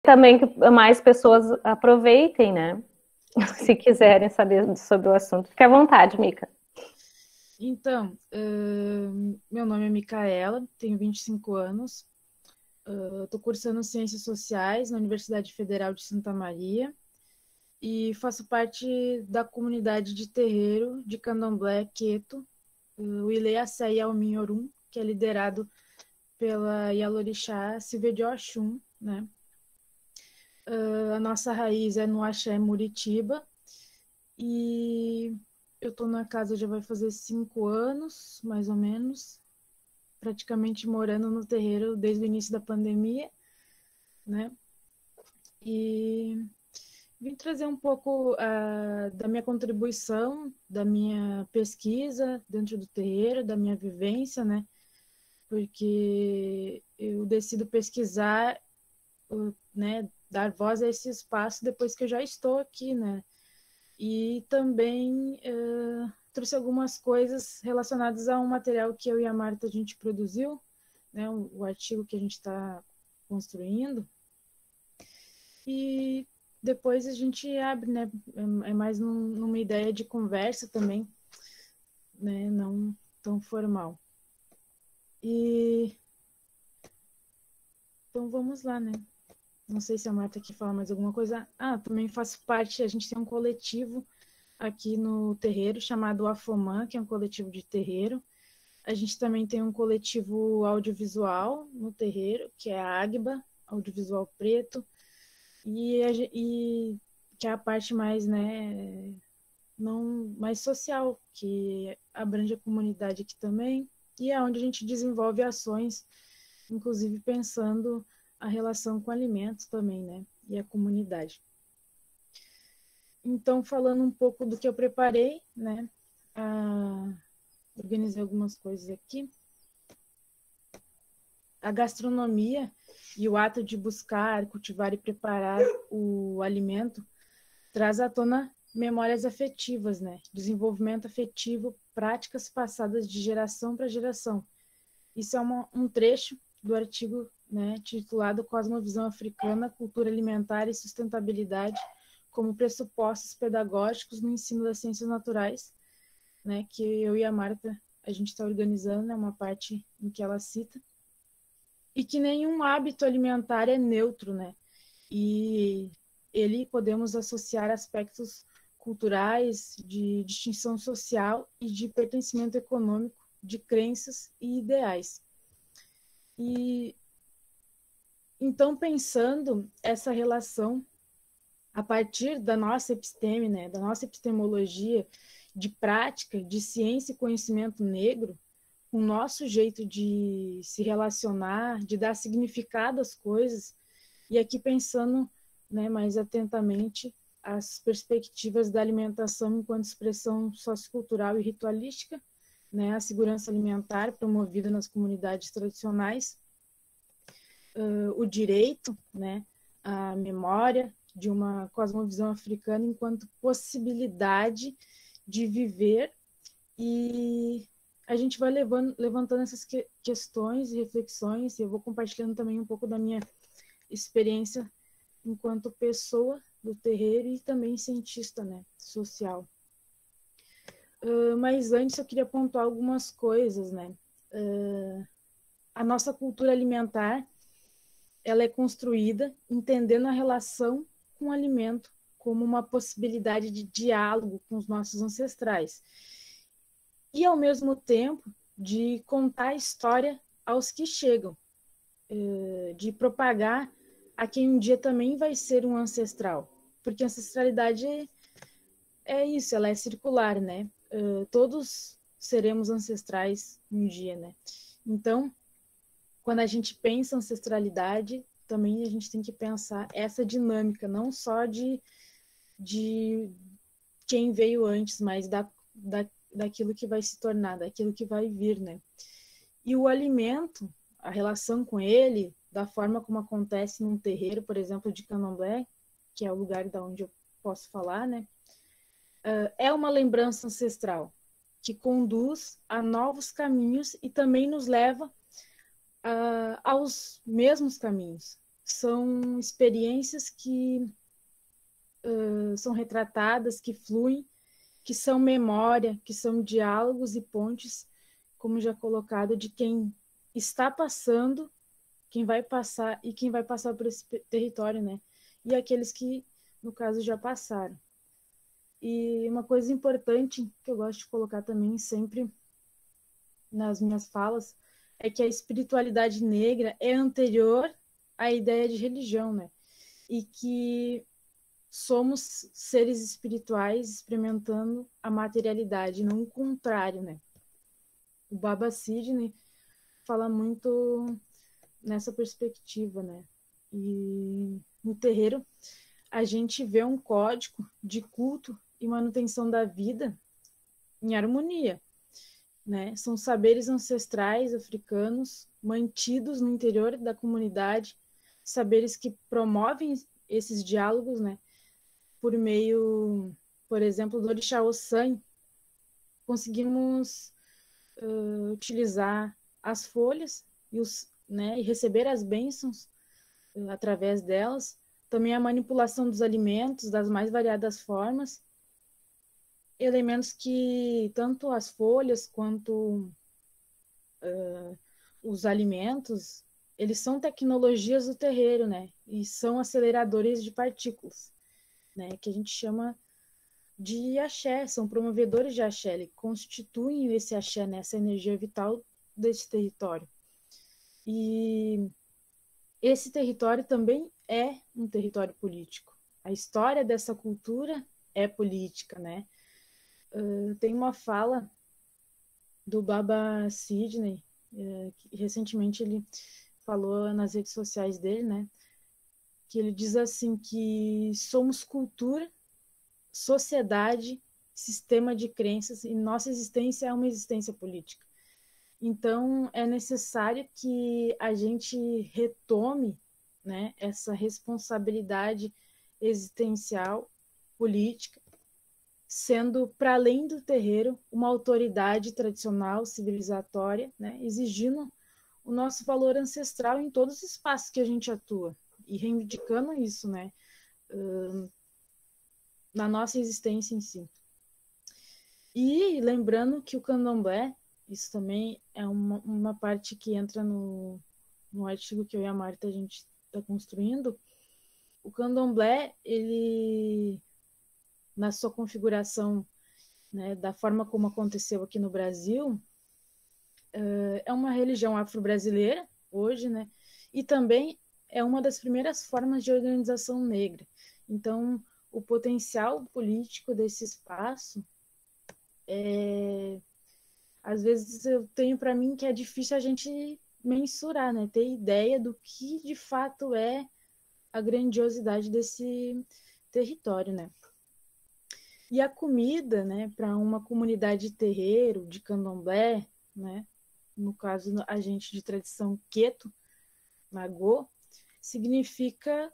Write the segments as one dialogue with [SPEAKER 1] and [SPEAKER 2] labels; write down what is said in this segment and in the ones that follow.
[SPEAKER 1] também que mais pessoas aproveitem, né? Se quiserem saber sobre o assunto. Fique à vontade, Mica.
[SPEAKER 2] Então, meu nome é Micaela, tenho 25 anos, estou cursando Ciências Sociais na Universidade Federal de Santa Maria e faço parte da comunidade de terreiro de Candomblé Queto, o Ile Assai Alminhorum, que é liderado pela Yalorixá Silvia de Oxum, né? A nossa raiz é no Axé Muritiba e eu estou na casa já vai fazer 5 anos, mais ou menos, praticamente morando no terreiro desde o início da pandemia, né? E vim trazer um pouco da minha contribuição, da minha pesquisa dentro do terreiro, da minha vivência, né? Porque eu decido pesquisar, né? Dar voz a esse espaço depois que eu já estou aqui, né? E também trouxe algumas coisas relacionadas a um material que eu e a Marta a gente produziu, né? O artigo que a gente está construindo. E depois a gente abre, né? É mais numa ideia de conversa também, né? Não tão formal. E então vamos lá, né? Não sei se a Marta quer falar mais alguma coisa. Também faço parte, a gente tem um coletivo aqui no terreiro chamado Afomã, que é um coletivo de terreiro. A gente também tem um coletivo audiovisual no terreiro, que é a Águiba, Audiovisual Preto, e que é a parte mais, né, não, mais social, que abrange a comunidade aqui também, e é onde a gente desenvolve ações, inclusive pensando a relação com alimentos também, né, e a comunidade. Então, falando um pouco do que eu preparei, né, organizei algumas coisas aqui. A gastronomia e o ato de buscar, cultivar e preparar o alimento traz à tona memórias afetivas, né? Desenvolvimento afetivo, práticas passadas de geração para geração. Isso é um trecho do artigo, né, titulado Cosmovisão Africana, Cultura Alimentar e Sustentabilidade como pressupostos pedagógicos no ensino das ciências naturais, né, que eu e a Marta a gente está organizando, é uma parte em que ela cita, e que nenhum hábito alimentar é neutro, né? E ele podemos associar aspectos culturais, de distinção social e de pertencimento econômico, de crenças e ideais. E então, pensando essa relação a partir da nossa episteme, né, da nossa epistemologia de prática, de ciência e conhecimento negro, o nosso jeito de se relacionar, de dar significado às coisas, e aqui pensando, né, mais atentamente as perspectivas da alimentação enquanto expressão sociocultural e ritualística, né, a segurança alimentar promovida nas comunidades tradicionais, o direito, né, a memória de uma cosmovisão africana enquanto possibilidade de viver, e a gente vai levantando essas questões e reflexões, e eu vou compartilhando também um pouco da minha experiência enquanto pessoa do terreiro e também cientista, né, social. Mas antes eu queria pontuar algumas coisas, né? A nossa cultura alimentar, ela é construída entendendo a relação com o alimento como uma possibilidade de diálogo com os nossos ancestrais. E, ao mesmo tempo, de contar a história aos que chegam, de propagar a quem um dia também vai ser um ancestral. Porque a ancestralidade é isso, ela é circular, né? Todos seremos ancestrais um dia, né? Então, quando a gente pensa ancestralidade, também a gente tem que pensar essa dinâmica, não só de quem veio antes, mas daquilo que vai se tornar, daquilo que vai vir, né? E o alimento, a relação com ele, da forma como acontece num terreiro, por exemplo, de Candomblé, que é o lugar da onde eu posso falar, né? É uma lembrança ancestral que conduz a novos caminhos e também nos leva aos mesmos caminhos, são experiências que são retratadas, que fluem, que são memória, que são diálogos e pontes, como já colocado, de quem está passando, quem vai passar e quem vai passar por esse território, né? E aqueles que, no caso, já passaram. E uma coisa importante que eu gosto de colocar também sempre nas minhas falas é que a espiritualidade negra é anterior à ideia de religião, né? E que somos seres espirituais experimentando a materialidade, não o contrário, né? O Baba Sidney fala muito nessa perspectiva, né? E no terreiro a gente vê um código de culto e manutenção da vida em harmonia, né? São saberes ancestrais africanos mantidos no interior da comunidade, saberes que promovem esses diálogos, né? Por meio, por exemplo, do Orixá Ossan, conseguimos utilizar as folhas e receber as bênçãos através delas, também a manipulação dos alimentos das mais variadas formas, elementos que tanto as folhas quanto os alimentos, eles são tecnologias do terreiro, né? E são aceleradores de partículas, né? Que a gente chama de axé, são promovedores de axé, eles constituem esse axé, né? Essa energia vital desse território. E esse território também é um território político. A história dessa cultura é política, né? Tem uma fala do Baba Sidney, que recentemente ele falou nas redes sociais dele, né? Que ele diz assim que somos cultura, sociedade, sistema de crenças e nossa existência é uma existência política. Então, é necessário que a gente retome, né, essa responsabilidade existencial, política, sendo, para além do terreiro, uma autoridade tradicional, civilizatória, né, exigindo o nosso valor ancestral em todos os espaços que a gente atua e reivindicando isso, né, na nossa existência em si. E lembrando que o candomblé, isso também é uma parte que entra no artigo que eu e a Marta a gente está construindo. O candomblé, ele, na sua configuração, né, da forma como aconteceu aqui no Brasil, é uma religião afro-brasileira, hoje, né, e também é uma das primeiras formas de organização negra. Então, o potencial político desse espaço às vezes eu tenho para mim que é difícil a gente mensurar, né? Ter ideia do que de fato é a grandiosidade desse território, né? E a comida, né, para uma comunidade de terreiro, de candomblé, né? No caso, a gente de tradição queto, nagô, significa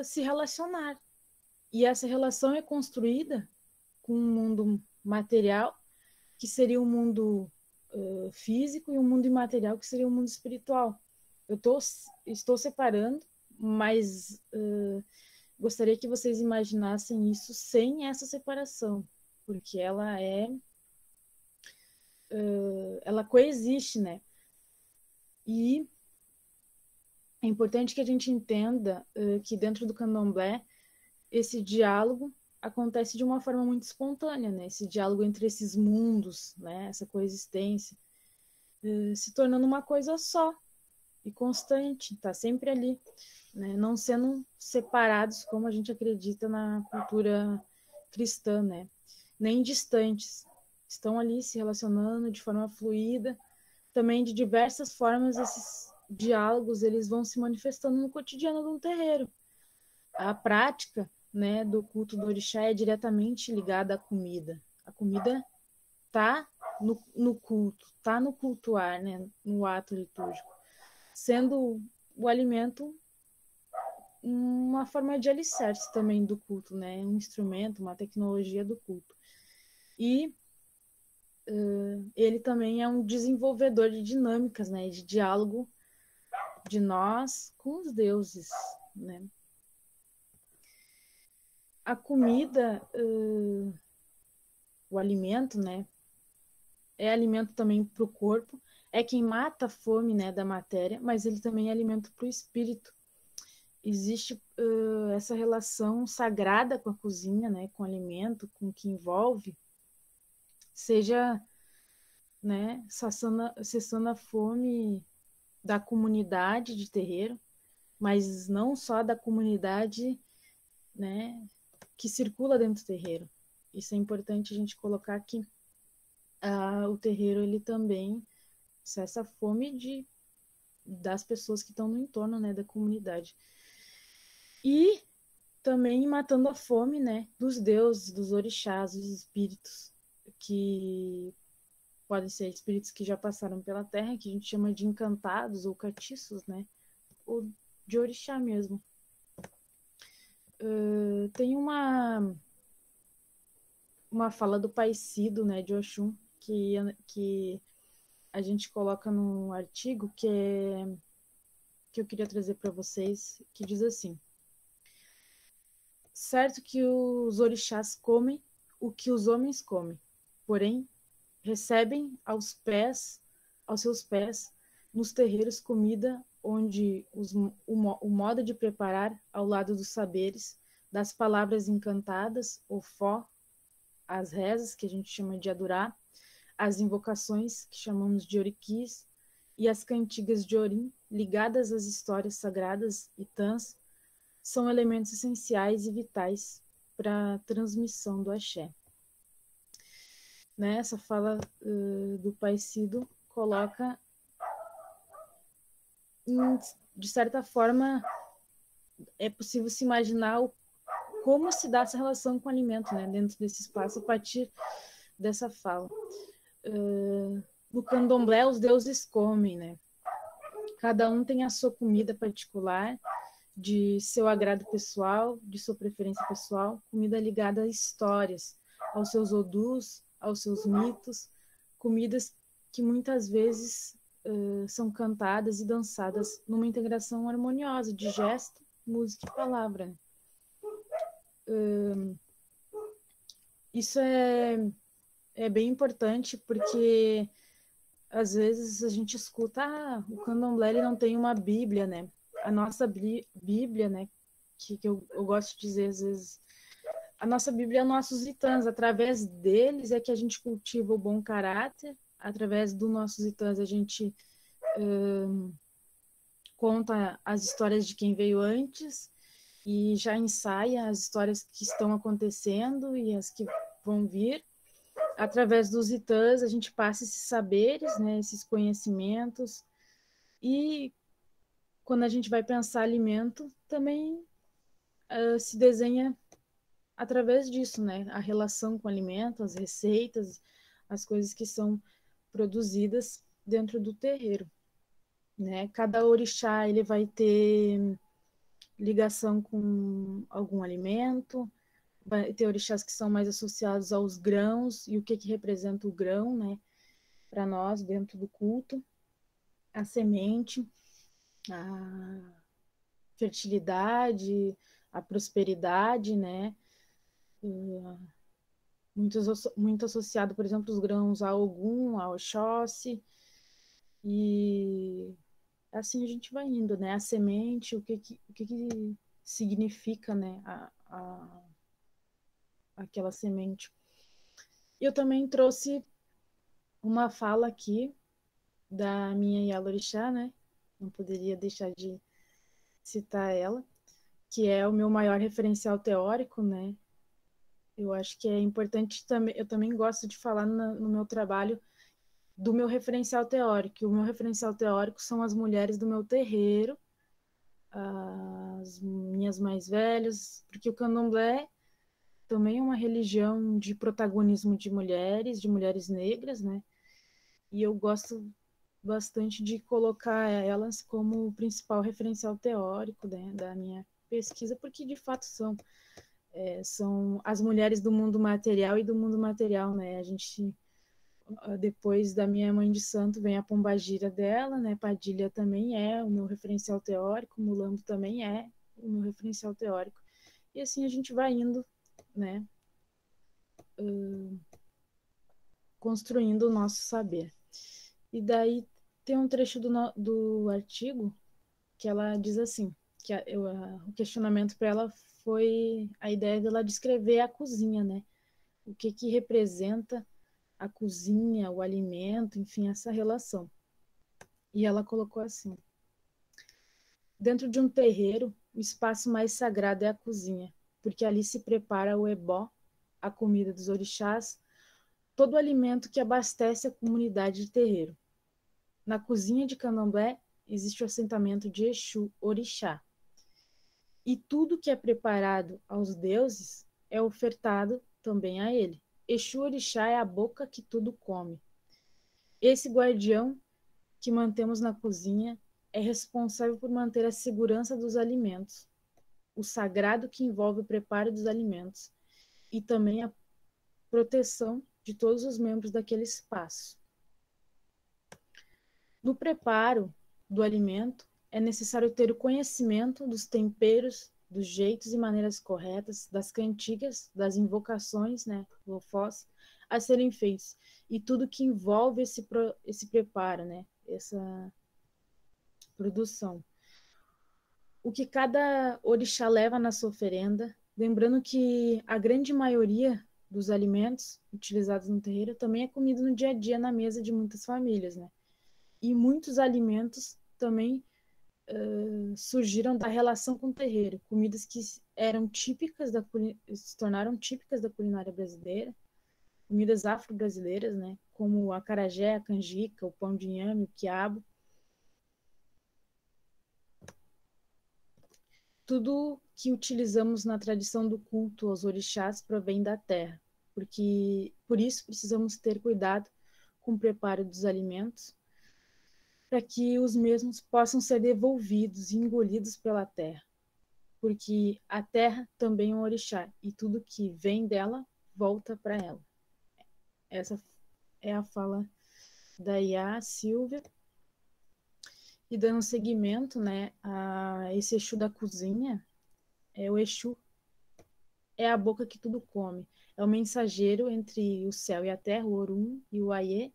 [SPEAKER 2] se relacionar. E essa relação é construída com um mundo material, que seria um mundo físico, e um mundo imaterial, que seria um mundo espiritual. Estou separando, mas gostaria que vocês imaginassem isso sem essa separação, porque ela coexiste, né? E é importante que a gente entenda que dentro do candomblé esse diálogo acontece de uma forma muito espontânea, né? Esse diálogo entre esses mundos, né? Essa coexistência, se tornando uma coisa só e constante, tá sempre ali, né? Não sendo separados como a gente acredita na cultura cristã, né? Nem distantes, estão ali se relacionando de forma fluida, também de diversas formas. Esses diálogos eles vão se manifestando no cotidiano de um terreiro. A prática, né, do culto do orixá é diretamente ligada à comida. A comida tá no culto, tá no cultuar, né, no ato litúrgico, sendo o alimento uma forma de alicerce também do culto, né, um instrumento, uma tecnologia do culto. E ele também é um desenvolvedor de dinâmicas, né, de diálogo de nós com os deuses, né? A comida, o alimento, né? É alimento também para o corpo, é quem mata a fome, né, da matéria, mas ele também é alimento para o espírito. Existe essa relação sagrada com a cozinha, né, com o alimento, com o que envolve, seja, né, cessando a fome da comunidade de terreiro, mas não só da comunidade, né, que circula dentro do terreiro. Isso é importante a gente colocar aqui. O terreiro, ele também cessa a fome das pessoas que estão no entorno, né, da comunidade. E também matando a fome, né, dos deuses, dos orixás, dos espíritos, que podem ser espíritos que já passaram pela terra, que a gente chama de encantados ou catiços, né, ou de orixá mesmo. Tem uma fala do Pai Cido, né, de Oxum, que a gente coloca num artigo que eu queria trazer para vocês, que diz assim: certo que os orixás comem o que os homens comem, porém recebem aos seus pés, nos terreiros comida onde o modo de preparar ao lado dos saberes, das palavras encantadas, o fó, as rezas, que a gente chama de adurá, as invocações, que chamamos de oriquis, e as cantigas de Orim, ligadas às histórias sagradas e tãs, são elementos essenciais e vitais para a transmissão do axé. Né? Essa fala do Pai Cido coloca, de certa forma, é possível se imaginar como se dá essa relação com o alimento, né? Dentro desse espaço, a partir dessa fala. No candomblé, os deuses comem, né? Cada um tem a sua comida particular, de seu agrado pessoal, de sua preferência pessoal, comida ligada a histórias, aos seus odus, aos seus mitos, comidas que muitas vezes são cantadas e dançadas numa integração harmoniosa de gesto, música e palavra. Isso é bem importante porque às vezes a gente escuta, o candomblé ele não tem uma Bíblia, né? A nossa Bíblia, né? Que eu gosto de dizer às vezes, a nossa Bíblia é nossos itãs. Através deles é que a gente cultiva o bom caráter. Através dos nossos itãs a gente conta as histórias de quem veio antes e já ensaia as histórias que estão acontecendo e as que vão vir. Através dos itãs, a gente passa esses saberes, né, esses conhecimentos, e quando a gente vai pensar alimento, também se desenha através disso, né, a relação com o alimento, as receitas, as coisas que são produzidas dentro do terreiro, né? Cada orixá ele vai ter ligação com algum alimento, vai ter orixás que são mais associados aos grãos e o que representa o grão, né, para nós dentro do culto, a semente, a fertilidade, a prosperidade, né, muito associado, por exemplo, os grãos a Ogum, a Oxóssi, e assim a gente vai indo, né, a semente, o que significa, né, aquela semente. Eu também trouxe uma fala aqui da minha Yalorixá, né? Não poderia deixar de citar ela, que é o meu maior referencial teórico, né? Eu acho que é importante também, eu também gosto de falar no meu trabalho do meu referencial teórico. O meu referencial teórico são as mulheres do meu terreiro, as minhas mais velhas, porque o candomblé também é uma religião de protagonismo de mulheres negras, né? E eu gosto bastante de colocar elas como o principal referencial teórico, né, da minha pesquisa, porque de fato são as mulheres do mundo material e do mundo material, né? A gente depois da minha mãe de santo vem a pombagira dela, né? Padilha também é o meu referencial teórico, Mulambo também é o meu referencial teórico. E assim a gente vai indo, né? Construindo o nosso saber. E daí tem um trecho do artigo que ela diz assim, que o questionamento para ela foi a ideia dela descrever a cozinha, né? O que representa a cozinha, o alimento, enfim, essa relação. E ela colocou assim: dentro de um terreiro, o espaço mais sagrado é a cozinha, porque ali se prepara o ebó, a comida dos orixás, todo o alimento que abastece a comunidade de terreiro. Na cozinha de Candomblé existe o assentamento de Exu, orixá. E tudo que é preparado aos deuses é ofertado também a ele. Exu orixá é a boca que tudo come. Esse guardião que mantemos na cozinha é responsável por manter a segurança dos alimentos, o sagrado que envolve o preparo dos alimentos e também a proteção de todos os membros daquele espaço. No preparo do alimento, é necessário ter o conhecimento dos temperos, dos jeitos e maneiras corretas, das cantigas, das invocações, né, lofós, a serem feitos, e tudo que envolve esse preparo, né, essa produção. O que cada orixá leva na sua oferenda, lembrando que a grande maioria dos alimentos utilizados no terreiro também é comido no dia a dia na mesa de muitas famílias, né? E muitos alimentos também surgiram da relação com o terreiro, comidas que eram típicas se tornaram típicas da culinária brasileira, comidas afro-brasileiras, né? Como o acarajé, a canjica, o pão de inhame, o quiabo. Tudo que utilizamos na tradição do culto aos orixás provém da terra, porque por isso precisamos ter cuidado com o preparo dos alimentos, para que os mesmos possam ser devolvidos e engolidos pela terra, porque a terra também é um orixá e tudo que vem dela volta para ela. Essa é a fala da Iá Silvia. E dando seguimento, né, a esse Exu da cozinha, o Exu é a boca que tudo come. É o mensageiro entre o céu e a terra, o Orum e o Aie.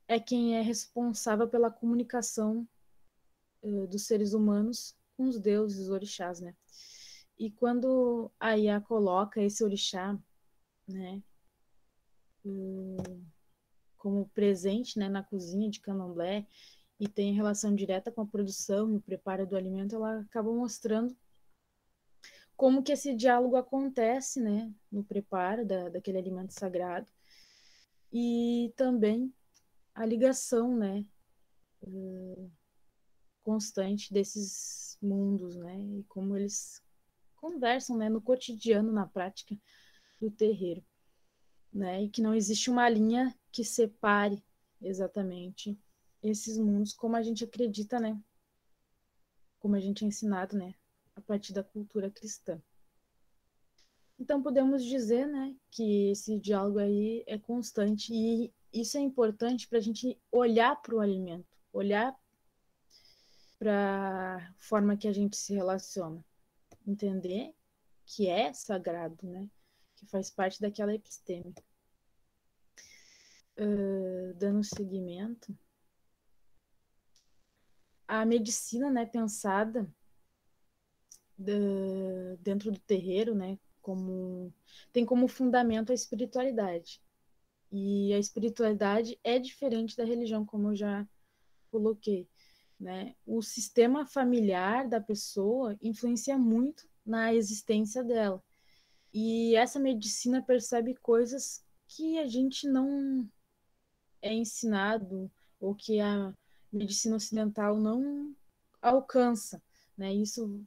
[SPEAKER 2] É quem é responsável pela comunicação dos seres humanos com os deuses, os orixás, né? E quando a Iá coloca esse orixá, né, como presente, né, na cozinha de Candomblé e tem relação direta com a produção e o preparo do alimento, ela acaba mostrando como que esse diálogo acontece, né, no preparo daquele alimento sagrado e também a ligação, né, constante desses mundos, né, e como eles conversam, né, no cotidiano, na prática do terreiro, né, e que não existe uma linha que separe exatamente esses mundos como a gente acredita, né, como a gente é ensinado, né, a partir da cultura cristã. Então podemos dizer, né, que esse diálogo aí é constante e isso é importante para a gente olhar para o alimento, olhar para a forma que a gente se relaciona, entender que é sagrado, né, que faz parte daquela episteme. Dando seguimento, a medicina, né, pensada dentro do terreiro, né, tem como fundamento a espiritualidade. E a espiritualidade é diferente da religião, como eu já coloquei, né? O sistema familiar da pessoa influencia muito na existência dela. E essa medicina percebe coisas que a gente não é ensinado ou que a medicina ocidental não alcança, né? Isso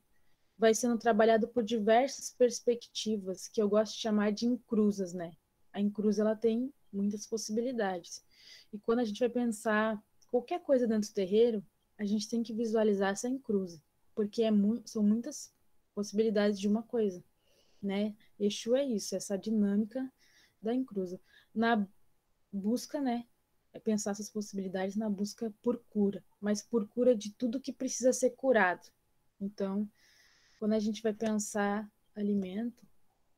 [SPEAKER 2] vai sendo trabalhado por diversas perspectivas, que eu gosto de chamar de encruzas, né? A encruza, ela tem muitas possibilidades. E quando a gente vai pensar qualquer coisa dentro do terreiro, a gente tem que visualizar essa encruza, porque são muitas possibilidades de uma coisa, né? Exu é isso, essa dinâmica da encruza. Na busca, né, é pensar essas possibilidades na busca por cura, mas por cura de tudo que precisa ser curado. Então, quando a gente vai pensar alimento,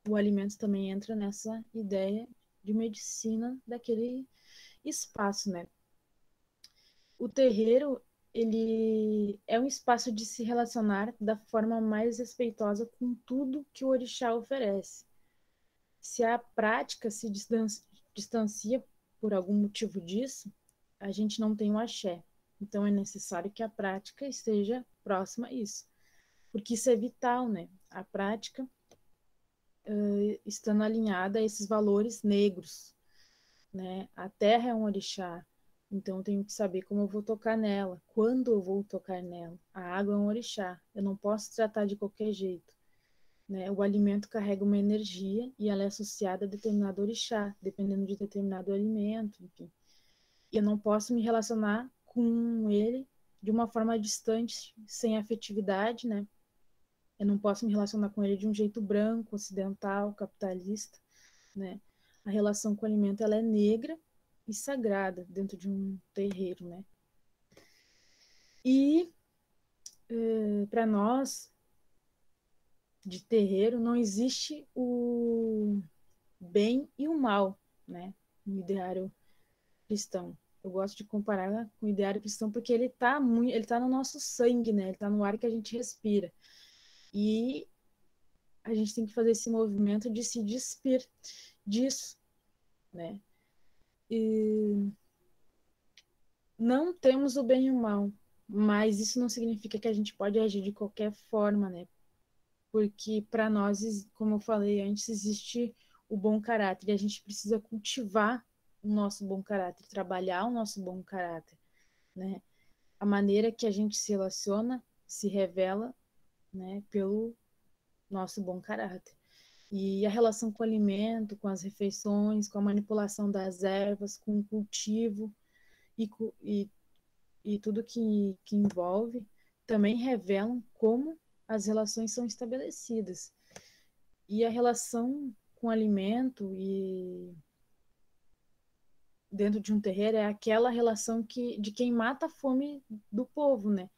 [SPEAKER 2] o alimento também entra nessa ideia de medicina daquele espaço, né? O terreiro, ele é um espaço de se relacionar da forma mais respeitosa com tudo que o orixá oferece. Se a prática se distancia por algum motivo disso, a gente não tem o axé. Então é necessário que a prática esteja próxima a isso, porque isso é vital, né? A prática estando alinhada a esses valores negros, né? A terra é um orixá, então eu tenho que saber como eu vou tocar nela, quando eu vou tocar nela. A água é um orixá, eu não posso tratar de qualquer jeito, né? O alimento carrega uma energia e ela é associada a determinado orixá, dependendo de determinado alimento, enfim. E eu não posso me relacionar com ele de uma forma distante, sem afetividade, né? Eu não posso me relacionar com ele de um jeito branco, ocidental, capitalista, né? A relação com o alimento ela é negra e sagrada dentro de um terreiro, né? E para nós de terreiro não existe o bem e o mal, né? No ideário cristão. Eu gosto de comparar com o ideário cristão porque ele tá no nosso sangue, né? Ele tá no ar que a gente respira. E a gente tem que fazer esse movimento de se despir disso, né? E não temos o bem e o mal, mas isso não significa que a gente pode agir de qualquer forma, né? Porque para nós, como eu falei antes, existe o bom caráter e a gente precisa cultivar o nosso bom caráter, trabalhar o nosso bom caráter, né? A maneira que a gente se relaciona se revela, né, pelo nosso bom caráter. E a relação com o alimento, com as refeições, com a manipulação das ervas, com o cultivo e, e tudo que envolve, também revelam como as relações são estabelecidas. E a relação com o alimento e dentro de um terreiro é aquela relação de quem mata a fome do povo, né?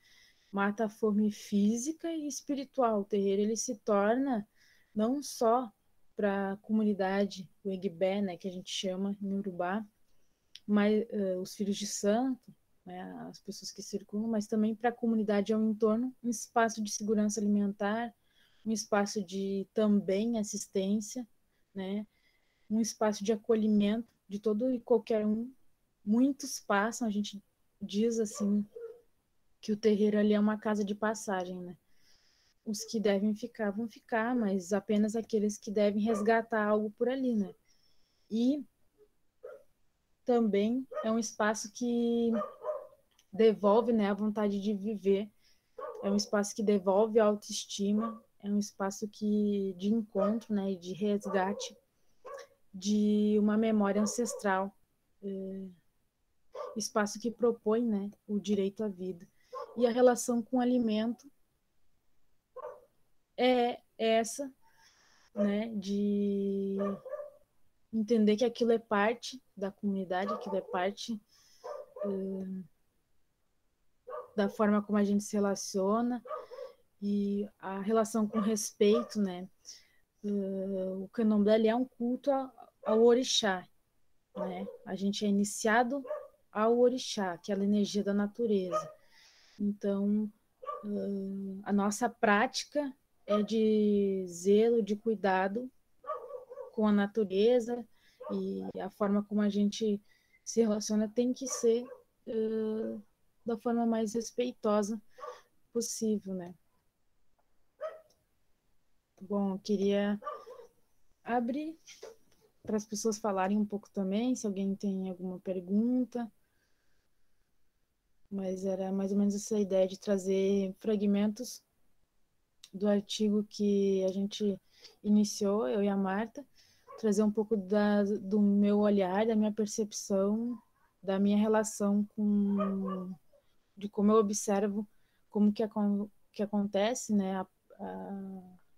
[SPEAKER 2] Mata a fome física e espiritual. O terreiro ele se torna não só para a comunidade, o Egbé, né, que a gente chama em Urubá, mas os filhos de santo, né, as pessoas que circulam, mas também para a comunidade ao entorno, um espaço de segurança alimentar, um espaço de também assistência, né, um espaço de acolhimento de todo e qualquer um. Muitos passam, a gente diz assim que o terreiro ali é uma casa de passagem, né? Os que devem ficar vão ficar, mas apenas aqueles que devem resgatar algo por ali, né? E também é um espaço que devolve, né, a vontade de viver, é um espaço que devolve a autoestima, é um espaço de encontro, né, e de resgate de uma memória ancestral, espaço que propõe, né, o direito à vida. E a relação com o alimento é essa, né, de entender que aquilo é parte da comunidade, aquilo é parte da forma como a gente se relaciona e a relação com respeito, né? O candomblé ele é um culto ao orixá, né? A gente é iniciado ao orixá, aquela energia da natureza. Então, a nossa prática é de zelo, de cuidado com a natureza e a forma como a gente se relaciona tem que ser da forma mais respeitosa possível, né? Bom, eu queria abrir para as pessoas falarem um pouco também, se alguém tem alguma pergunta, mas era mais ou menos essa ideia de trazer fragmentos do artigo que a gente iniciou, eu e a Marta, trazer um pouco do meu olhar, da minha percepção, da minha relação de como eu observo como que acontece, né,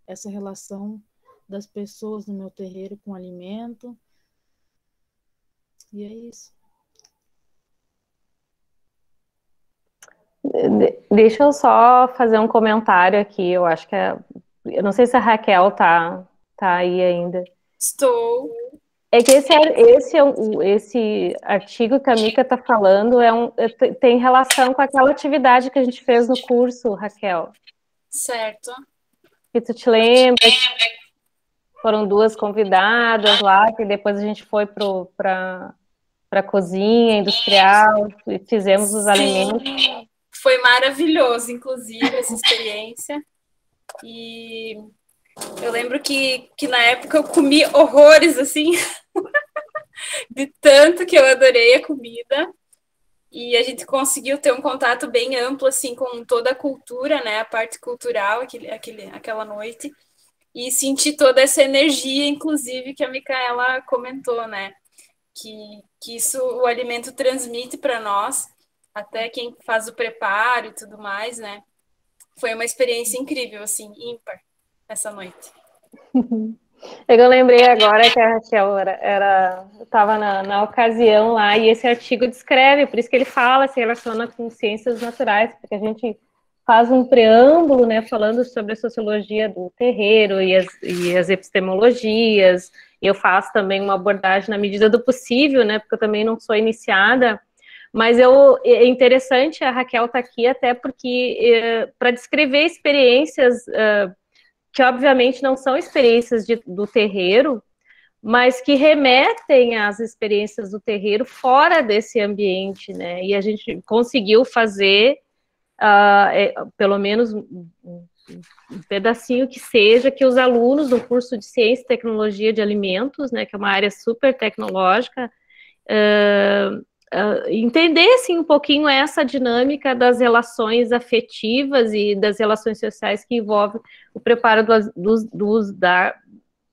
[SPEAKER 2] essa relação das pessoas no meu terreiro com o alimento, E é isso.
[SPEAKER 1] Deixa eu só fazer um comentário aqui. Eu acho que eu não sei se a Raquel tá aí ainda.
[SPEAKER 3] Estou.
[SPEAKER 1] É que esse artigo que a Mica está falando tem relação com aquela atividade que a gente fez no curso, Raquel.
[SPEAKER 3] Certo.
[SPEAKER 1] Que tu te lembra? Foram 2 convidadas lá, que depois a gente foi para a cozinha industrial e fizemos os alimentos.
[SPEAKER 3] Foi maravilhoso, inclusive, essa experiência. E eu lembro que na época eu comi horrores, assim, de tanto que eu adorei a comida. E a gente conseguiu ter um contato bem amplo, assim, com toda a cultura, né? A parte cultural, aquela noite. E sentir toda essa energia, inclusive, que a Micaela comentou, né? Que isso o alimento transmite para nós, até quem faz o preparo e tudo mais, né? Foi uma experiência incrível, assim, ímpar, essa noite.
[SPEAKER 1] Eu lembrei agora que a Raquel estava na ocasião lá, e esse artigo descreve, por isso que ele fala, se relaciona com ciências naturais, porque a gente faz um preâmbulo, né, falando sobre a sociologia do terreiro e as epistemologias, e eu faço também uma abordagem na medida do possível, né, porque eu também não sou iniciada, mas é interessante a Raquel estar aqui até porque para descrever experiências que obviamente não são experiências do terreiro, mas que remetem às experiências do terreiro fora desse ambiente, né? E a gente conseguiu fazer, pelo menos um pedacinho que seja, que os alunos do curso de Ciência e Tecnologia de Alimentos, né, que é uma área super tecnológica, entendessem um pouquinho essa dinâmica das relações afetivas e das relações sociais que envolve o preparo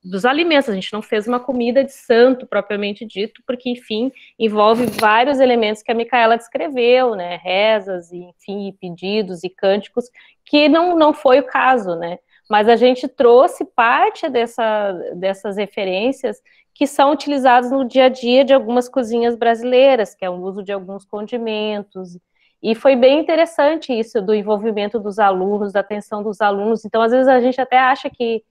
[SPEAKER 1] dos alimentos. A gente não fez uma comida de santo propriamente dito, porque, enfim, envolve vários elementos que a Micaela descreveu, né, rezas, e, enfim, pedidos e cânticos, que não foi o caso, né, mas a gente trouxe parte dessas referências que são utilizados no dia a dia de algumas cozinhas brasileiras, que é o uso de alguns condimentos, e foi bem interessante isso do envolvimento dos alunos, da atenção dos alunos. Então, às vezes a gente até acha que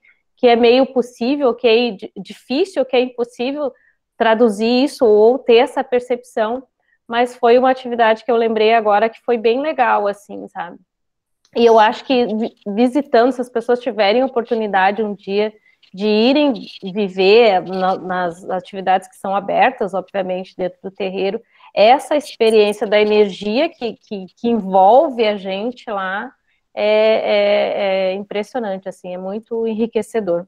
[SPEAKER 1] é meio possível, que é difícil, que é impossível traduzir isso ou ter essa percepção, mas foi uma atividade que eu lembrei agora que foi bem legal, assim, sabe? E eu acho que visitando, se as pessoas tiverem oportunidade um dia de irem viver nas atividades que são abertas, obviamente, dentro do terreiro, essa experiência da energia que envolve a gente lá é impressionante, assim, é muito enriquecedor.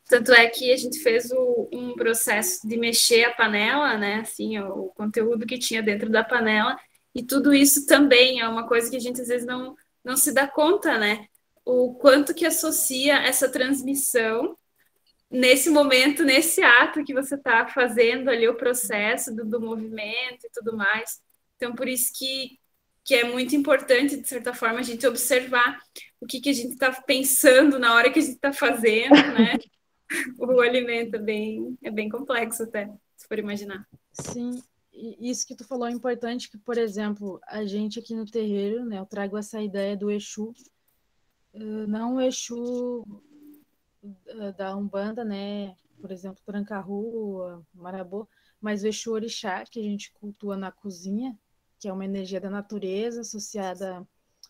[SPEAKER 3] Tanto é que a gente fez um processo de mexer a panela, né? Assim, o conteúdo que tinha dentro da panela, e tudo isso também é uma coisa que a gente às vezes não se dá conta, né? O quanto que associa essa transmissão nesse momento, nesse ato que você está fazendo ali, o processo do movimento e tudo mais. Então, por isso que é muito importante, de certa forma, a gente observar o que a gente está pensando na hora que a gente está fazendo, né? O alimento é bem complexo até, se for imaginar.
[SPEAKER 2] Sim, e isso que tu falou é importante, que, por exemplo, a gente aqui no terreiro, né, eu trago essa ideia do Exu, não o Exu da Umbanda, né, por exemplo, Tranca-Rua, Marabô, mas o Exu Orixá, que a gente cultua na cozinha, que é uma energia da natureza associada à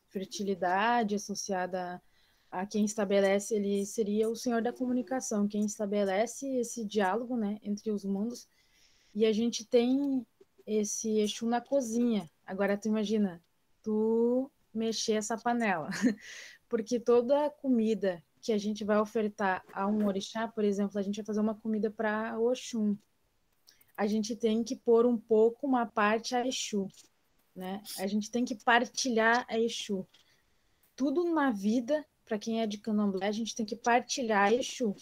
[SPEAKER 2] fertilidade, associada a quem estabelece, ele seria o senhor da comunicação, quem estabelece esse diálogo, né, entre os mundos. E a gente tem esse Exu na cozinha. Agora tu imagina, tu mexer essa panela, porque toda a comida que a gente vai ofertar a um orixá, por exemplo, a gente vai fazer uma comida para Oxum, a gente tem que pôr um pouco, uma parte a Exu, né? A gente tem que partilhar a Exu. Tudo na vida, para quem é de Candomblé, a gente tem que partilhar a Exu.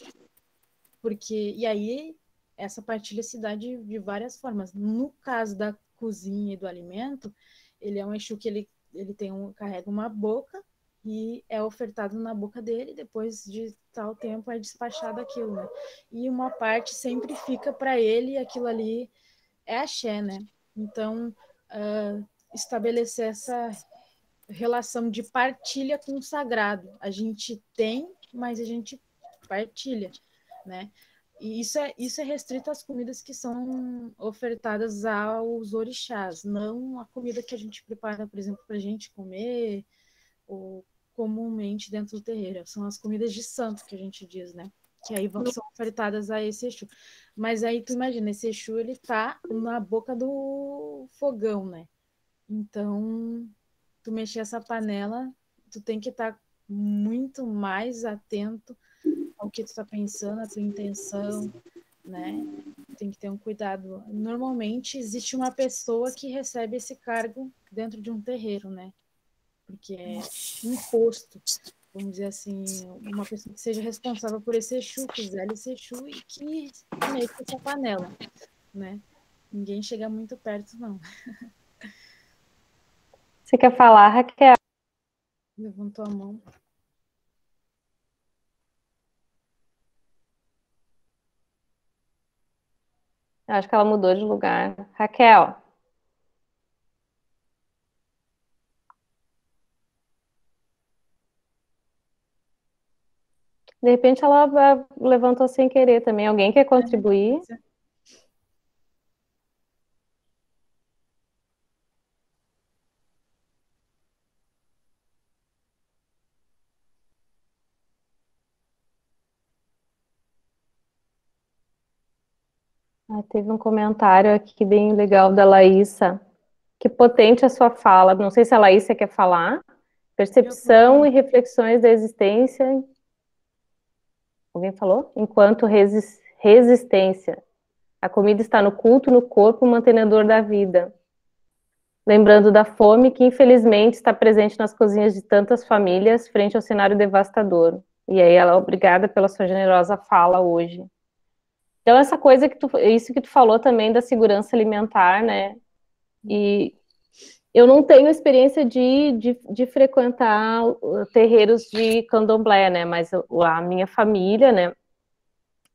[SPEAKER 2] Porque, e aí, essa partilha se dá de várias formas. No caso da cozinha e do alimento, ele é um Exu que ele carrega uma boca e é ofertado na boca dele, depois de tal tempo é despachado aquilo, né? E uma parte sempre fica para ele, aquilo ali é axé, né? Então, estabelecer essa relação de partilha com o sagrado. A gente tem, mas a gente partilha, né? E isso é restrito às comidas que são ofertadas aos orixás, não a comida que a gente prepara, por exemplo, para a gente comer, ou comumente dentro do terreiro. São as comidas de santo que a gente diz, né? Que aí são ofertadas a esse Exu. Mas aí tu imagina, esse Exu, ele tá na boca do fogão, né? Então, tu mexer essa panela, tu tem que estar muito mais atento ao que tu está pensando, a tua intenção, né? Tem que ter um cuidado. Normalmente existe uma pessoa que recebe esse cargo dentro de um terreiro, né? Porque é imposto, vamos dizer assim, uma pessoa que seja responsável por esse Exu, que zele esse Exu e que mexa essa panela, né? Ninguém chega muito perto, não.
[SPEAKER 1] Você quer falar, Raquel?
[SPEAKER 2] Levantou a mão.
[SPEAKER 1] Eu acho que ela mudou de lugar. Raquel, de repente ela levantou sem querer também. Alguém quer contribuir? Teve um comentário aqui bem legal da Laísa. Que potente a sua fala. Não sei se a Laísa quer falar. Percepção e reflexões da existência. Alguém falou? Enquanto resistência. A comida está no culto, no corpo, mantenedor da vida. Lembrando da fome que, infelizmente, está presente nas cozinhas de tantas famílias frente ao cenário devastador. E aí ela é obrigada pela sua generosa fala hoje. Então, essa coisa isso que tu falou também da segurança alimentar, né? E eu não tenho experiência de frequentar terreiros de candomblé, né? Mas a minha família, né?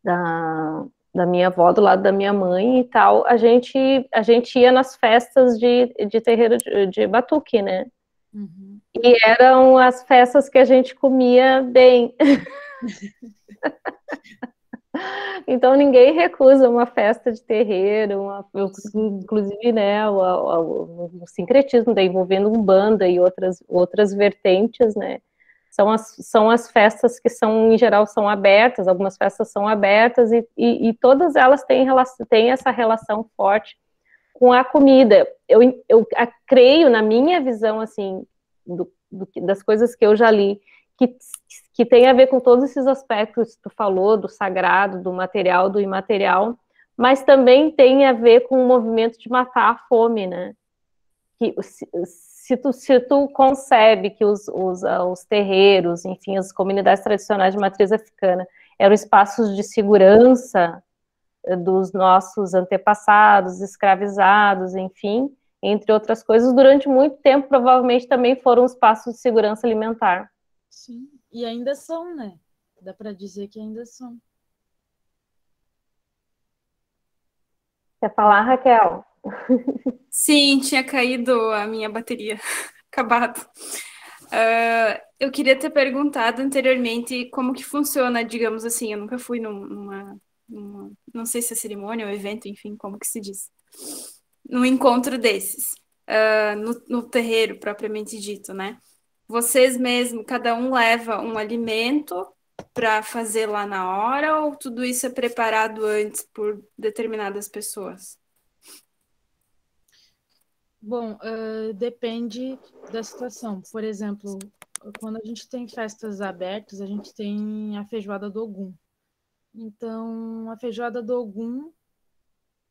[SPEAKER 1] Da minha avó, do lado da minha mãe e tal, a gente ia nas festas de terreiro de batuque, né?
[SPEAKER 2] Uhum.
[SPEAKER 1] E eram as festas que a gente comia bem. Então ninguém recusa uma festa de terreiro, inclusive, né, o sincretismo, daí envolvendo umbanda e outras vertentes, né? São as festas que são, em geral, são abertas, algumas festas são abertas e todas elas têm essa relação forte com a comida. Eu creio, na minha visão, assim, das coisas que eu já li, que tem a ver com todos esses aspectos que tu falou, do sagrado, do material, do imaterial, mas também tem a ver com o movimento de matar a fome, né? Que se tu concebe que os terreiros, enfim, as comunidades tradicionais de matriz africana eram espaços de segurança dos nossos antepassados, escravizados, enfim, entre outras coisas, durante muito tempo provavelmente também foram espaços de segurança alimentar.
[SPEAKER 2] Sim, e ainda são, né? Dá para dizer que ainda são.
[SPEAKER 1] Quer falar, Raquel?
[SPEAKER 3] Sim, tinha caído a minha bateria. Acabado. Eu queria ter perguntado anteriormente como que funciona, digamos assim, eu nunca fui não sei se é cerimônia ou evento, enfim, como que se diz, num encontro desses, no terreiro propriamente dito, né? Vocês mesmo, cada um leva um alimento para fazer lá na hora ou tudo isso é preparado antes por determinadas pessoas?
[SPEAKER 2] Bom, depende da situação. Por exemplo, quando a gente tem festas abertas, a gente tem a feijoada do Ogum. Então, a feijoada do Ogum,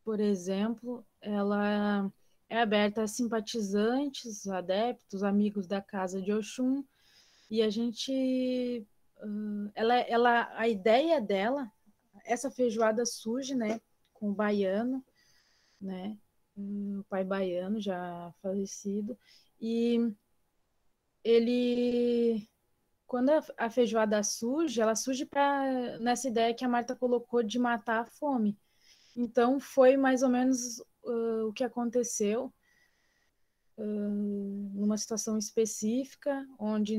[SPEAKER 2] por exemplo, ela é aberta a simpatizantes, adeptos, amigos da casa de Oxum, e a gente, a ideia dela, essa feijoada surge, né, com o baiano, né, o pai baiano já falecido, e ele, quando a feijoada surge, ela surge nessa ideia que a Marta colocou de matar a fome. Então, foi mais ou menos o que aconteceu numa situação específica, onde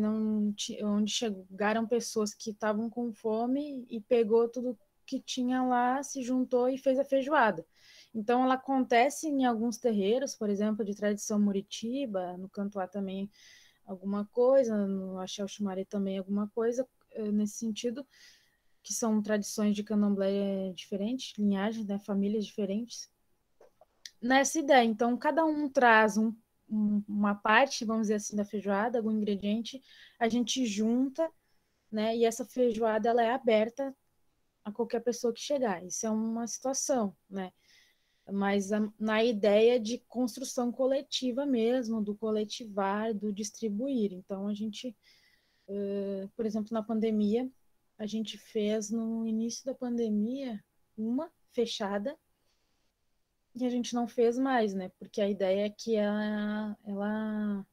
[SPEAKER 2] onde chegaram pessoas que estavam com fome e pegou tudo que tinha lá, se juntou e fez a feijoada. Então, ela acontece em alguns terreiros, por exemplo, de tradição Muritiba, no Cantuá também alguma coisa, no Axé Oxumaré também alguma coisa, nesse sentido, que são tradições de candomblé diferentes, linhagens, né, famílias diferentes, nessa ideia. Então, cada um traz uma parte, vamos dizer assim, da feijoada, algum ingrediente, a gente junta, né, e essa feijoada ela é aberta a qualquer pessoa que chegar. Isso é uma situação, né? Mas na ideia de construção coletiva mesmo, do coletivar, do distribuir. Então, a gente, por exemplo, na pandemia, a gente fez no início da pandemia uma fechada e a gente não fez mais, né? Porque a ideia é que ela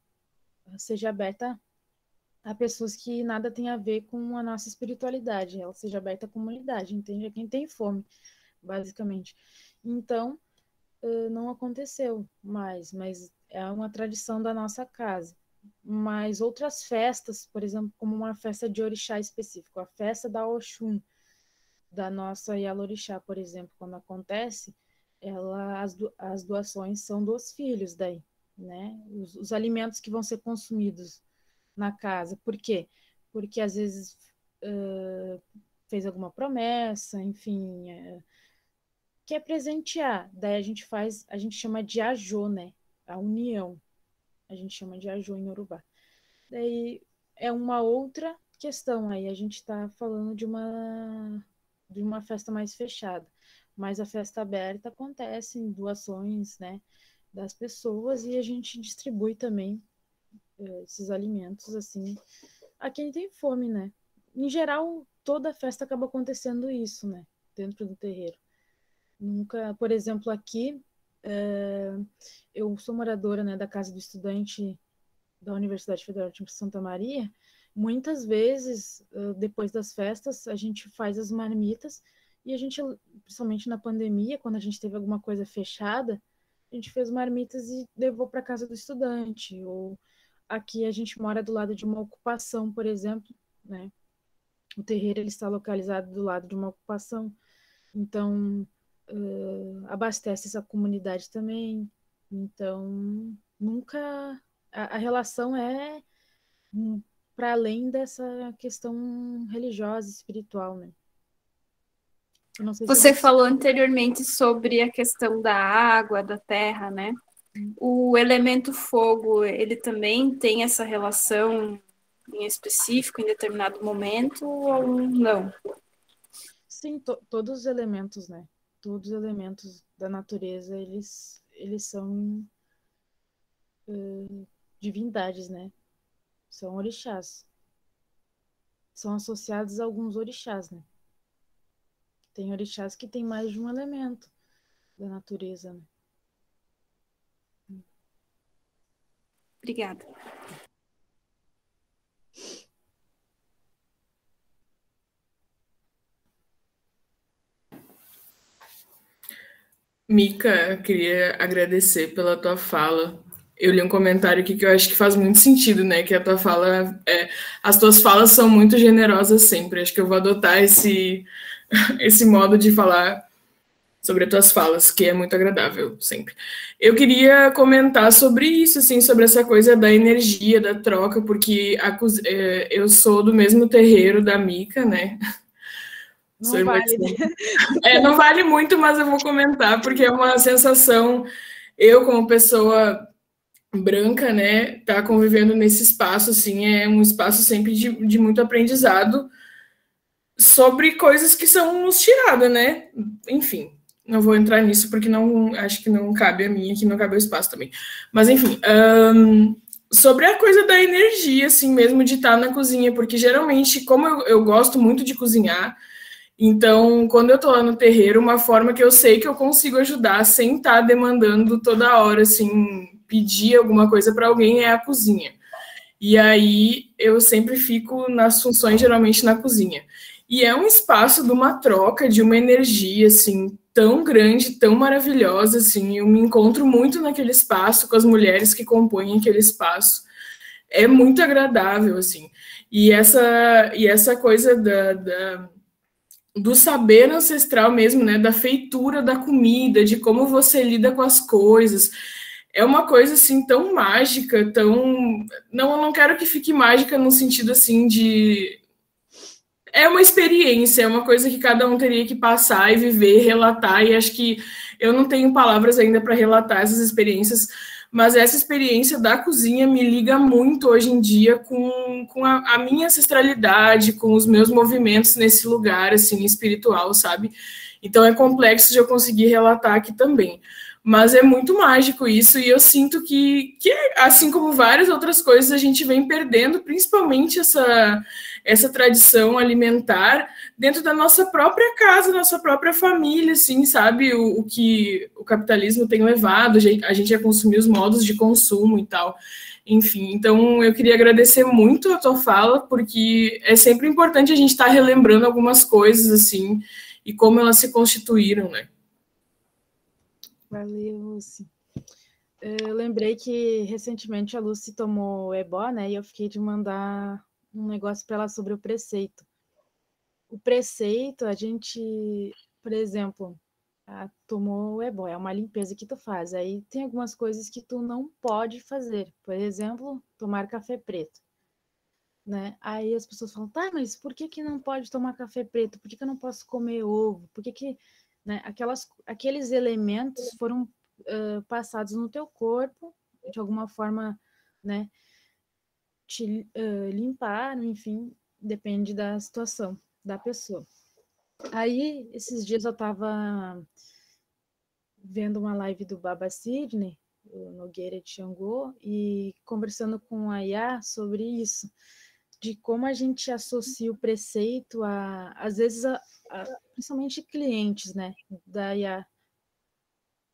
[SPEAKER 2] seja aberta a pessoas que nada tem a ver com a nossa espiritualidade, ela seja aberta à comunidade, entende? A quem tem fome, basicamente. Então, não aconteceu mais, mas é uma tradição da nossa casa. Mas outras festas, por exemplo, como uma festa de orixá específico, a festa da Oxum, da nossa Yalorixá, por exemplo, quando acontece, as doações são dos filhos daí, né? Os alimentos que vão ser consumidos na casa. Por quê? Porque às vezes fez alguma promessa, enfim, quer presentear. Daí a gente chama de ajô, né? A união. A gente chama de ajô em Urubá. Daí é uma outra questão aí. A gente está falando de uma festa mais fechada. Mas a festa aberta acontece em doações, né, das pessoas e a gente distribui também esses alimentos, assim, a quem tem fome, né? Em geral, toda festa acaba acontecendo isso, né? Dentro do terreiro. Nunca, por exemplo, aqui, eu sou moradora, né, da Casa do Estudante da Universidade Federal de Santa Maria. Muitas vezes, depois das festas, a gente faz as marmitas e a gente, principalmente na pandemia, quando a gente teve alguma coisa fechada, a gente fez marmitas e levou para a Casa do Estudante. Ou aqui a gente mora do lado de uma ocupação, por exemplo, né? O terreiro ele está localizado do lado de uma ocupação, então abastece essa comunidade também. Então, nunca a relação é para além dessa questão religiosa, espiritual, né? Eu não sei
[SPEAKER 3] Você falou anteriormente sobre a questão da água, da terra, né? O elemento fogo, ele também tem essa relação em específico, em determinado momento, ou não?
[SPEAKER 2] Sim, todos os elementos, né? Todos os elementos da natureza, eles são divindades, né? São orixás. São associados a alguns orixás, né? Tem orixás que tem mais de um elemento da natureza, né?
[SPEAKER 3] Obrigada.
[SPEAKER 4] Mica, queria agradecer pela tua fala. Eu li um comentário aqui que eu acho que faz muito sentido, né? Que a tua fala, as tuas falas são muito generosas sempre. Acho que eu vou adotar esse modo de falar sobre as tuas falas, que é muito agradável sempre. Eu queria comentar sobre isso, assim, sobre essa coisa da energia, da troca, porque eu sou do mesmo terreiro da Mica, né?
[SPEAKER 2] Não vale.
[SPEAKER 4] Não vale muito, mas eu vou comentar, porque é uma sensação, eu como pessoa branca, né, tá convivendo nesse espaço, assim, é um espaço sempre de muito aprendizado sobre coisas que são nos tiradas, né? Enfim, não vou entrar nisso, porque acho que não cabe a mim, aqui não cabe o espaço também. Mas, enfim, sobre a coisa da energia, assim, mesmo de estar na cozinha, porque geralmente, como eu gosto muito de cozinhar, então, quando eu tô lá no terreiro, uma forma que eu sei que eu consigo ajudar sem estar demandando toda hora, assim, pedir alguma coisa para alguém é a cozinha. E aí, eu sempre fico nas funções, geralmente, na cozinha. E é um espaço de uma troca, de uma energia, assim, tão grande, tão maravilhosa, assim, eu me encontro muito naquele espaço com as mulheres que compõem aquele espaço. É muito agradável, assim. E essa coisa do saber ancestral mesmo, né, da feitura da comida, de como você lida com as coisas, é uma coisa assim tão mágica, tão não, eu não quero que fique mágica no sentido assim de é uma experiência, é uma coisa que cada um teria que passar e viver, relatar, e acho que eu não tenho palavras ainda para relatar essas experiências, mas essa experiência da cozinha me liga muito hoje em dia com a minha ancestralidade, com os meus movimentos nesse lugar, assim, espiritual, sabe? Então é complexo de eu conseguir relatar aqui também. Mas é muito mágico isso, e eu sinto que assim como várias outras coisas, a gente vem perdendo, principalmente essa tradição alimentar dentro da nossa própria casa, nossa própria família, assim, sabe? O que o capitalismo tem levado, a gente a consumir os modos de consumo e tal. Enfim, então eu queria agradecer muito a tua fala, porque é sempre importante a gente estar relembrando algumas coisas, assim, e como elas se constituíram, né?
[SPEAKER 2] Valeu, Lucy. Eu lembrei que recentemente a Lucy tomou ebó, né? E eu fiquei de mandar um negócio para ela sobre o preceito. O preceito, a gente, por exemplo, tomou ebó, é uma limpeza que tu faz. Aí tem algumas coisas que tu não pode fazer. Por exemplo, tomar café preto, né? Aí as pessoas falam, tá, mas por que não pode tomar café preto? Por que eu não posso comer ovo? Por que né? Aqueles elementos foram passados no teu corpo, de alguma forma, né? Te limparam, enfim, depende da situação da pessoa. Aí, esses dias eu estava vendo uma live do Baba Sidney, o Nogueira de Xangô, e conversando com a Yá sobre isso, de como a gente associa o preceito às vezes, principalmente clientes, né, da Yá,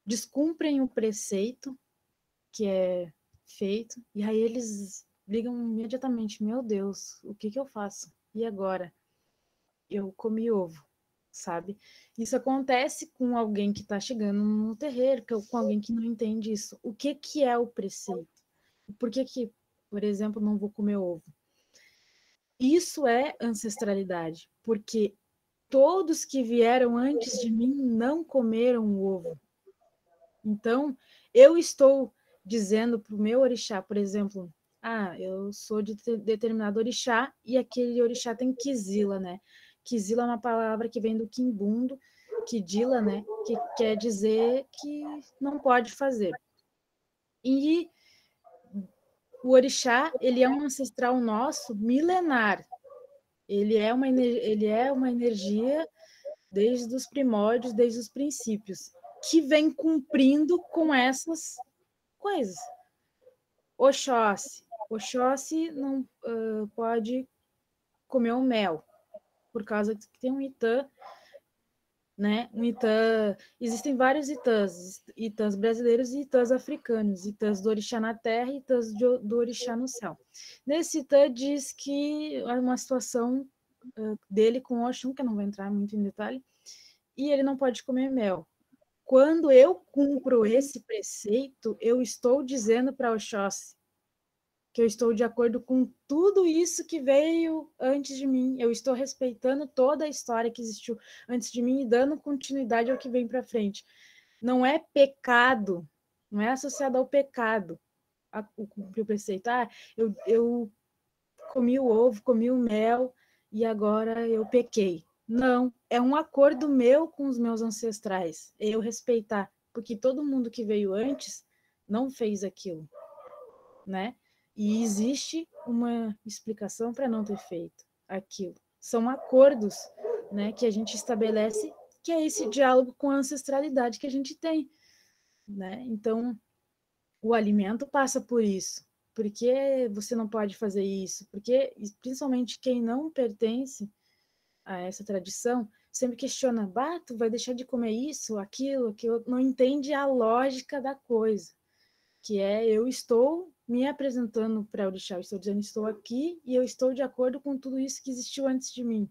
[SPEAKER 2] descumprem o preceito que é feito, e aí eles ligam imediatamente, meu Deus, o que eu faço? E agora? Eu comi ovo, sabe? Isso acontece com alguém que está chegando no terreiro, com alguém que não entende isso. O que é o preceito? Por que, por exemplo, não vou comer ovo? Isso é ancestralidade, porque todos que vieram antes de mim não comeram o ovo. Então, eu estou dizendo para o meu orixá, por exemplo, eu sou de determinado orixá e aquele orixá tem quizila, né? Quizila é uma palavra que vem do quimbundo, quidila, né? Que quer dizer que não pode fazer. E o orixá, ele é um ancestral nosso milenar. Ele é uma energia desde os primórdios, desde os princípios, que vem cumprindo com essas coisas. Oxóssi não pode comer o mel, por causa que tem um Itã, né? Existem vários Itãs brasileiros e Itãs africanos, Itãs do orixá na terra e Itãs do orixá no céu. Nesse Itã diz que é uma situação dele com Oxum, que eu não vou entrar muito em detalhe, e ele não pode comer mel. Quando eu cumpro esse preceito, eu estou dizendo para Oxóssi que eu estou de acordo com tudo isso que veio antes de mim. Eu estou respeitando toda a história que existiu antes de mim e dando continuidade ao que vem para frente. Não é pecado, não é associado ao pecado o cumprir o preceito. Eu comi o ovo, comi o mel e agora eu pequei. Não, é um acordo meu com os meus ancestrais. Eu respeitar, porque todo mundo que veio antes não fez aquilo, né? E existe uma explicação para não ter feito aquilo. São acordos, né, que a gente estabelece, que é esse diálogo com a ancestralidade que a gente tem, né? Então, o alimento passa por isso. Por que você não pode fazer isso? Porque, principalmente quem não pertence a essa tradição, sempre questiona, tu vai deixar de comer isso, aquilo, não entende a lógica da coisa, que é, eu estou me apresentando para o orixá, eu estou dizendo, estou aqui e eu estou de acordo com tudo isso que existiu antes de mim.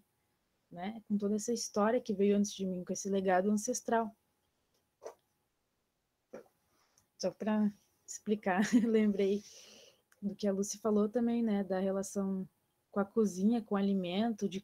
[SPEAKER 2] né? Com toda essa história que veio antes de mim, com esse legado ancestral. Só para explicar, lembrei do que a Lucy falou também, né? Da relação com a cozinha, com o alimento, de